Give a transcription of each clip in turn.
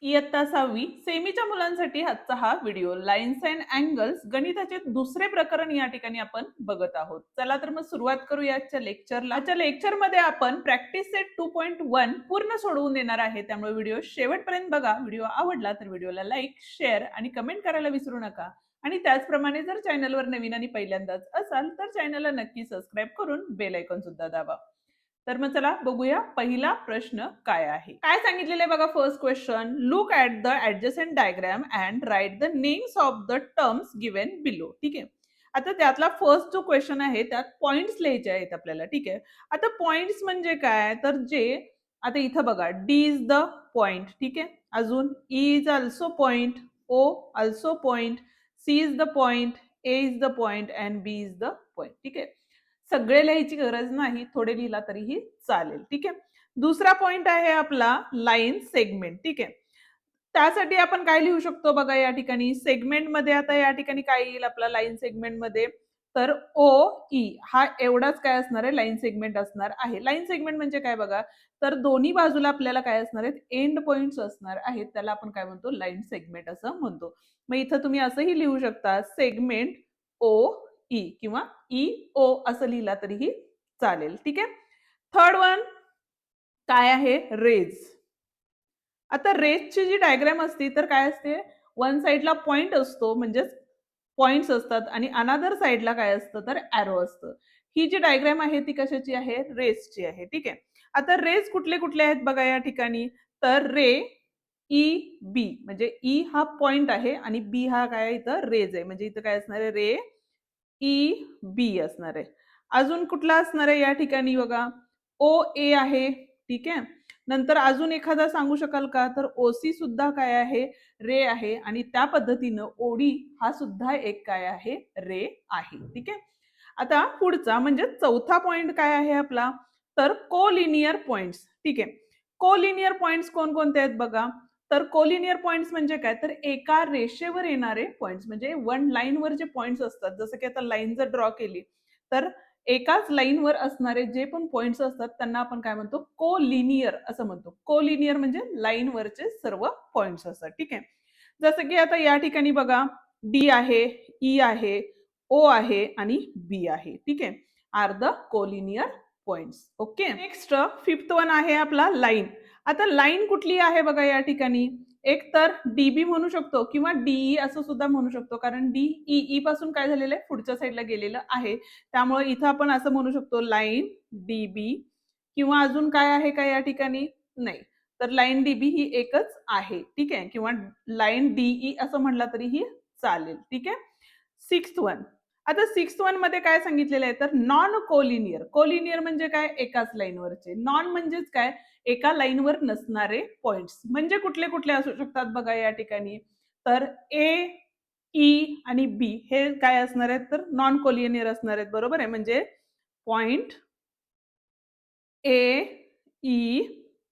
इयत्ता 6वी सेमीच्या मुलांसाठी आजचा हा व्हिडिओ लाईन्स अँड अँगल्स गणिताचे दुसरे प्रकरण या ठिकाणी आपण बघत आहोत. चला तर मग सुरुवात करूया आजच्या लेक्चरला. आजच्या लेक्चरमध्ये आपण प्रॅक्टिस सेट 2.1 पूर्ण सोडवून देणार आहे, त्यामुळे व्हिडिओ शेवटपर्यंत बघा. व्हिडिओ आवडला तर व्हिडिओला लाईक, शेअर आणि कमेंट करायला विसरू नका. आणि त्याचप्रमाणे जर चॅनलवर नवीन आणि पहिल्यांदाच असाल तर चॅनलला नक्की सबस्क्राईब करून बेल आयकॉन सुद्धा दाबा. तर मग चला बघूया पहिला प्रश्न काय आहे. काय सांगितलेलं आहे बघा. First question, look at the adjacent diagram and write the names of the terms given below. ठीक आहे. आता त्यातला फर्स्ट जो क्वेश्चन आहे त्यात पॉइंट्स लिहायचे आहेत आपल्याला. ठीक आहे. आता पॉइंट्स म्हणजे काय, तर जे आता इथं बघा, डी इज द पॉइंट. ठीक आहे. अजून E is also point, O also point, C is the point, A is the point and B is the point. ठीक आहे. सगळे लिहायची गरज नाही, थोडे लिहिला तरीही चालेल. ठीक आहे. दुसरा पॉइंट आहे आपला लाईन सेगमेंट. ठीक आहे. त्यासाठी आपण काय लिहू शकतो बघा या ठिकाणी सेगमेंट मध्ये. आता या ठिकाणी काय येईल आपला लाईन सेगमेंट मध्ये, तर ओ ई हा एवढाच काय असणार आहे, लाईन सेगमेंट असणार आहे. लाईन सेगमेंट म्हणजे काय बघा, तर दोन्ही बाजूला आपल्याला काय असणार आहेत, एंड पॉइंट्स असणार आहेत. त्याला आपण काय म्हणतो, लाईन सेगमेंट असं म्हणतो. मग इथं तुम्ही असंही लिहू शकता, सेगमेंट ओ ई किंवा ई ओ असं लिहिला तरीही चालेल. ठीक आहे. थर्ड वन काय आहे, रेज. आता रेजची जी डायग्राम असते तर काय असते, वन साइडला पॉइंट असतो, म्हणजेच पॉइंट्स असतात, आणि अनादर साइडला काय असतं, तर ॲरो असतं. ही जी डायग्राम आहे ती कशाची आहे, रेजची आहे. ठीक आहे. आता रेज कुठले कुठले आहेत बघा या ठिकाणी, तर रे ई बी, म्हणजे ई हा पॉइंट आहे आणि बी हा काय इथं रेज आहे, म्हणजे इथं काय असणार आहे, रे ई बी असणार आहे. अजून कुठला असणार आहे या ठिकाणी बघा, ओ ए आहे. ठीक आहे. नंतर अजून एखादा सांगू शकाल का, तर ओसी सुद्धा काय आहे, रे आहे, आणि त्या पद्धतीनं ओडी हा सुद्धा एक काय आहे, रे आहे. ठीक आहे. आता पुढचा म्हणजे चौथा पॉइंट काय आहे आपला, तर कोलिनियर पॉइंट्स. ठीक आहे. कोलिनियर पॉइंट्स कोणकोणते आहेत बघा, तर कोलिनियर पॉइंट्स म्हणजे काय, तर एका रेषेवर येणारे पॉइंट्स, म्हणजे वन लाईनवर जे पॉइंट्स असतात, जसं की आता लाईन जर ड्रॉ केली तर एकाच लाईनवर असणारे जे पण पॉइंट्स असतात त्यांना आपण काय म्हणतो, कोलिनियर असं म्हणतो. कोलिनियर म्हणजे लाईनवरचे सर्व पॉइंट्स असतात. ठीक आहे. जसं की आता या ठिकाणी बघा, डी आहे, ई आहे, ओ आहे आणि बी आहे. ठीक आहे. Are the collinear points. Okay. Next fifth one आहे आपला लाईन. आता लाईन कुठली आहे बघा या ठिकाणी, एक तर डीबी म्हणू शकतो किंवा डीई असं सुद्धा म्हणू शकतो, कारण डीई पासून काय झालेलं आहे, पुढच्या साईडला गेलेलं आहे, त्यामुळे इथं आपण असं म्हणू शकतो, लाईन डीबी. किंवा अजून काय आहे का या ठिकाणी, नाही, तर लाईन डीबी ही एकच आहे. ठीक आहे. किंवा लाईन डीई असं म्हटलं तरीही चालेल. ठीक आहे. Sixth one. आता सिक्स्थ वन मध्ये काय सांगितलेलं आहे, तर नॉन कोलिनियर. कोलिनियर म्हणजे काय, एकाच लाईनवरचे. नॉन म्हणजेच काय, एका लाईनवर नसणारे पॉइंट्स. म्हणजे कुठले कुठले असू शकतात बघा या ठिकाणी, तर ए ई आणि बी हे काय असणार आहेत, तर नॉन कोलिनियर असणार आहेत. बरोबर आहे. म्हणजे पॉइंट ए ई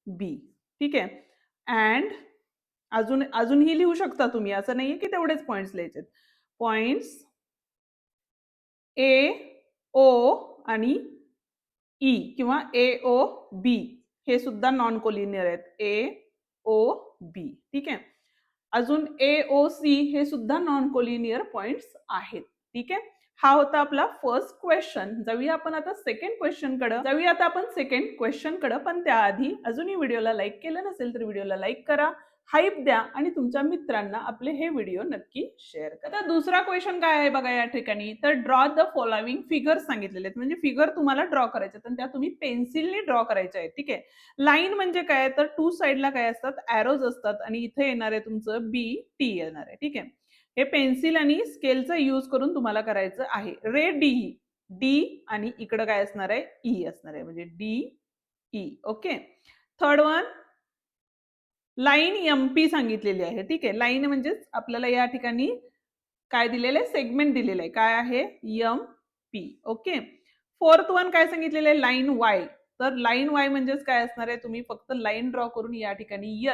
बी. ठीक आहे. अँड अजून अजूनही लिहू शकता तुम्ही, असं नाहीये की तेवढेच पॉइंट्स लिहायचे. पॉइंट्स ए ओ आणि ई किंवा ए ओ बी हे सुद्धा नॉन कोलिनियर आहेत. ए ओ बी. ठीक आहे. अजून ए ओ सी हे सुद्धा नॉन कोलिनियर पॉइंट्स आहेत. ठीक आहे. हा होता आपला फर्स्ट क्वेश्चन. जाऊया आपण आता सेकंड क्वेश्चन कडे. पण त्याआधी अजूनही व्हिडिओला लाईक केलं नसेल तर व्हिडिओला लाईक करा, हाईप द्या आणि तुमच्या मित्रांना आपले हे व्हिडिओ नक्की शेअर करा. आता दुसरा क्वेश्चन काय आहे बघा या ठिकाणी, तर ड्रॉ द फॉलोइंग फिगर सांगितलेले आहेत, म्हणजे फिगर तुम्हाला ड्रॉ करायचे आहेत, त्या तुम्ही पेन्सिलने ड्रॉ करायच्या आहेत. ठीक आहे. लाईन म्हणजे काय, तर टू साइडला काय असतात, ॲरोज असतात, आणि इथे येणार आहे तुमचं बी टी येणार आहे. ठीक आहे. हे पेन्सिल आणि स्केलचा यूज करून तुम्हाला करायचं आहे. रे डी डी आणि इकडं काय असणार आहे, ई असणार आहे, म्हणजे D E. Okay. Third one line MP सांगितलेली आहे. ठीक आहे. लाईन म्हणजेच आपल्याला या ठिकाणी काय दिलेलं आहे, सेगमेंट दिलेलं आहे, काय आहे, M P. Okay. Fourth one काय सांगितलेलं आहे, लाईन वाय. तर लाईन वाय म्हणजेच काय असणार आहे, तुम्ही फक्त लाईन ड्रॉ करून या ठिकाणी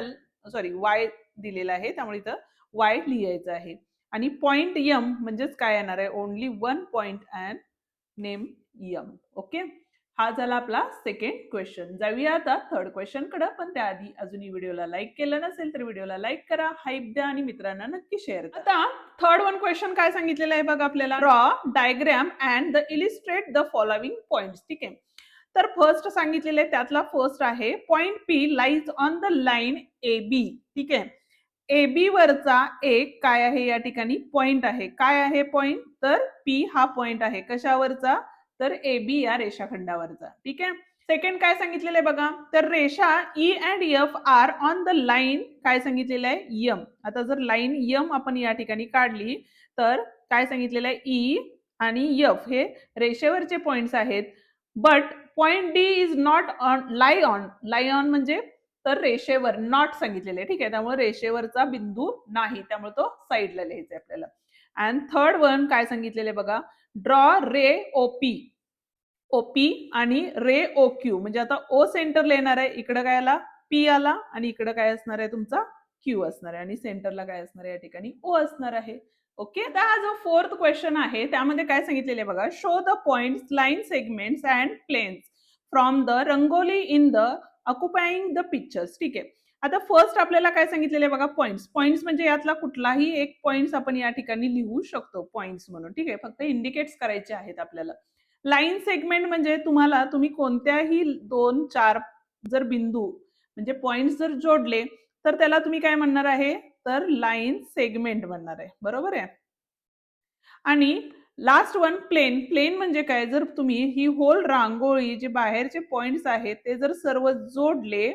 वाय दिलेला आहे, त्यामुळे इथं वाय लिहायचं आहे. आणि पॉइंट एम म्हणजेच काय येणार आहे, only one point and name M. Okay. हा झाला आपला सेकंड क्वेश्चन. जाऊया आता थर्ड क्वेश्चन कडे, पण त्याआधी अजूनही व्हिडिओला लाईक केलं नसेल तर व्हिडिओला लाईक करा, हाईप द्या आणि मित्रांना नक्की शेअर करा. आता थर्ड वन क्वेश्चन काय सांगितलेलं आहे बघा आपल्याला, draw diagram and the illustrate the following points. ठीक आहे, तर फर्स्ट सांगितलेलं आहे, त्यातला फर्स्ट आहे point P lies on the line A B. ठीक आहे, ए बी वरचा एक काय आहे या ठिकाणी पॉइंट आहे. काय आहे पॉइंट, तर पी हा पॉइंट आहे. कशावरचा, तर ए बी या रेषाखंडावरचा. ठीक आहे, सेकंड काय सांगितलेलं आहे बघा, तर रेषा E and F are on the line काय सांगितलेलं आहे यम. आता जर लाईन यम आपण या ठिकाणी काढली तर काय सांगितलेलं आहे ई आणि एफ हे रेषेवरचे पॉइंट्स आहेत. But point D is not on lie on म्हणजे तर रेषेवर नॉट सांगितलेले आहे. ठीक आहे, त्यामुळे रेषेवरचा बिंदू नाही, त्यामुळे तो साईडला लिहायचा आहे आपल्याला. अँड थर्ड वन काय सांगितलेले बघा, ड्रॉ रे ओपी. ओपी आणि रे ओ क्यू, म्हणजे आता ओ सेंटरला येणार आहे, इकडे काय आला पी आला आणि इकडे काय असणार आहे तुमचा क्यू असणार आहे आणि सेंटरला काय असणार आहे या ठिकाणी ओ असणार आहे. ओके, आता हा जो फोर्थ क्वेश्चन आहे त्यामध्ये काय सांगितलेले बघा, show the points line segments and planes from the rangoli in the occupying the pictures. ठीक आहे, आता फर्स्ट आपल्याला काय सांगितलेले बघा, पॉइंट्स. पॉइंट्स म्हणजे यातला कुठलाही एक पॉइंट्स आपण या ठिकाणी लिहू शकतो पॉइंट्स म्हणून. ठीक आहे, फक्त इंडिकेट्स करायचे आहेत आपल्याला. लाईन सेगमेंट म्हणजे तुम्ही कोणत्याही 2-4 जर बिंदू म्हणजे पॉइंट्स जर जोडले तर त्याला तुम्ही काय म्हणणार आहे, तर लाईन सेगमेंट म्हणणार आहे. बरोबर आहे. आणि लास्ट वन प्लेन. प्लेन म्हणजे काय, जर तुम्ही ही होल रांगोळी जे बाहेरचे पॉइंट्स आहेत ते जर सर्व जोडले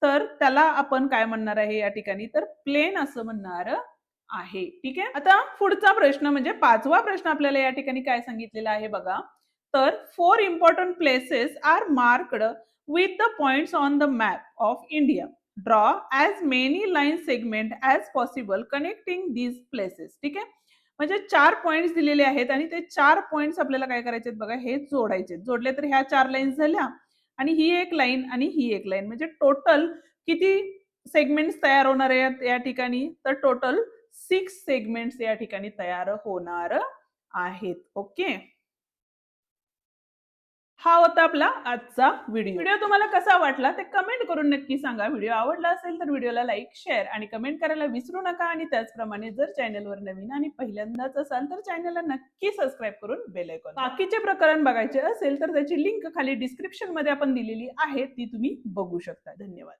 तर त्याला आपण काय म्हणणार आहे या ठिकाणी, तर प्लेन असं म्हणणार आहे. ठीक आहे, आता पुढचा प्रश्न म्हणजे पाचवा प्रश्न आपल्याला या ठिकाणी काय सांगितलेला आहे बघा, तर 4 important places are marked with the points on the map of India. Draw as many line segment as possible connecting these places. ठीक आहे, म्हणजे 4 पॉइंट्स दिलेले आहेत आणि ते 4 पॉइंट्स आपल्याला काय करायचे बघा, हे जोडायचे. जोडले तर ह्या 4 लाईन्स झाल्या आणि ही एक लाईन आणि ही एक लाईन, म्हणजे टोटल किती सेगमेंट्स तयार होणार आहेत या ठिकाणी, तर टोटल 6 सेगमेंट्स या ठिकाणी तयार होणार आहेत. ओके, हा होता आपला आजचा व्हिडिओ. व्हिडिओ तुम्हाला कसा वाटला ते कमेंट करून नक्की सांगा. व्हिडिओ आवडला असेल तर व्हिडिओला लाईक, शेअर आणि कमेंट करायला विसरू नका. आणि त्याचप्रमाणे जर चॅनलवर नवीन आणि पहिल्यांदाच असाल तर चॅनलला नक्की सबस्क्राईब करून बेल आयकॉन. बाकीचे प्रकरण बघायचे असेल तर त्याची लिंक खाली डिस्क्रिप्शन मध्ये आपण दिलेली आहे, ती तुम्ही बघू शकता. धन्यवाद.